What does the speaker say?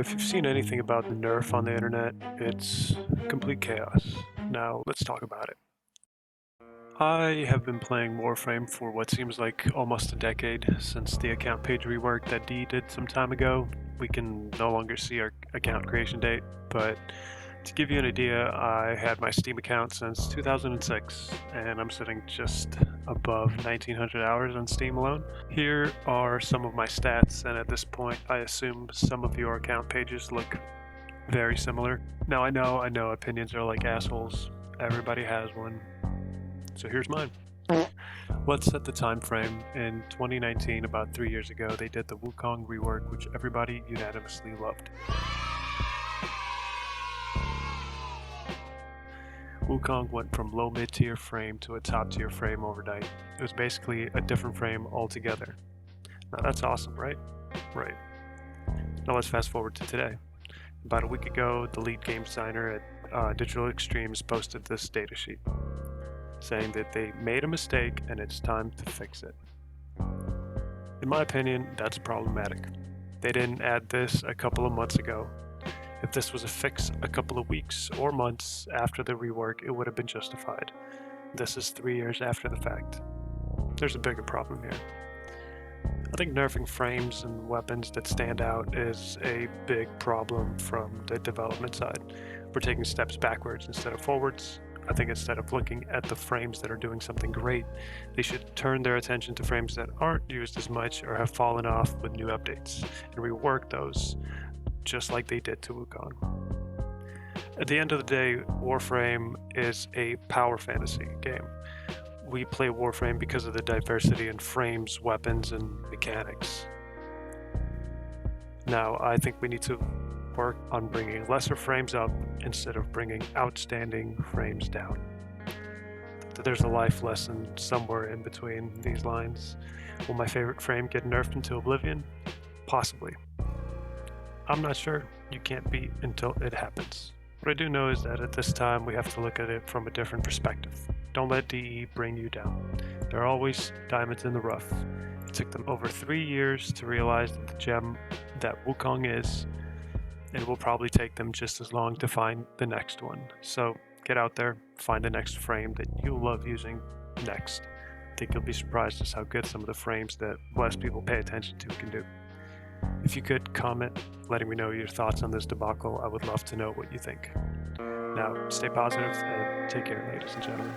If you've seen anything about the Nerf on the internet, it's complete chaos. Now, let's talk about it. I have been playing Warframe for what seems like almost a decade since the account page rework that Dee did some time ago. We can no longer see our account creation date, but to give you an idea, I had my Steam account since 2006, and I'm sitting just above 1900 hours on Steam alone. Here are some of my stats, and at this point, I assume some of your account pages look very similar. Now, I know opinions are like assholes. Everybody has one. So here's mine. Let's set the time frame. In 2019, about 3 years ago, they did the Wukong rework, which everybody unanimously loved. Wukong went from low mid-tier frame to a top-tier frame overnight. It was basically a different frame altogether. Now that's awesome, right? Right. Now let's fast forward to today. About a week ago, the lead game designer at Digital Extremes posted this datasheet, saying that they made a mistake and it's time to fix it. In my opinion, that's problematic. They didn't add this a couple of months ago. If this was a fix a couple of weeks or months after the rework, it would have been justified. This is 3 years after the fact. There's a bigger problem here. I think nerfing frames and weapons that stand out is a big problem from the development side. We're taking steps backwards instead of forwards. I think instead of looking at the frames that are doing something great, they should turn their attention to frames that aren't used as much or have fallen off with new updates and rework those, just like they did to Wukong. At the end of the day, Warframe is a power fantasy game. We play Warframe because of the diversity in frames, weapons, and mechanics. Now, I think we need to work on bringing lesser frames up instead of bringing outstanding frames down. There's a life lesson somewhere in between these lines. Will my favorite frame get nerfed into oblivion? Possibly. I'm not sure. You can't be until it happens. What I do know is that at this time we have to look at it from a different perspective. Don't let DE bring you down. There are always diamonds in the rough. It took them over 3 years to realize that the gem that Wukong is. It will probably take them just as long to find the next one. So get out there, find the next frame that you love using next. I think you'll be surprised just how good some of the frames that less people pay attention to can do. If you could comment letting me know your thoughts on this debacle, I would love to know what you think. Now, stay positive and take care, ladies and gentlemen.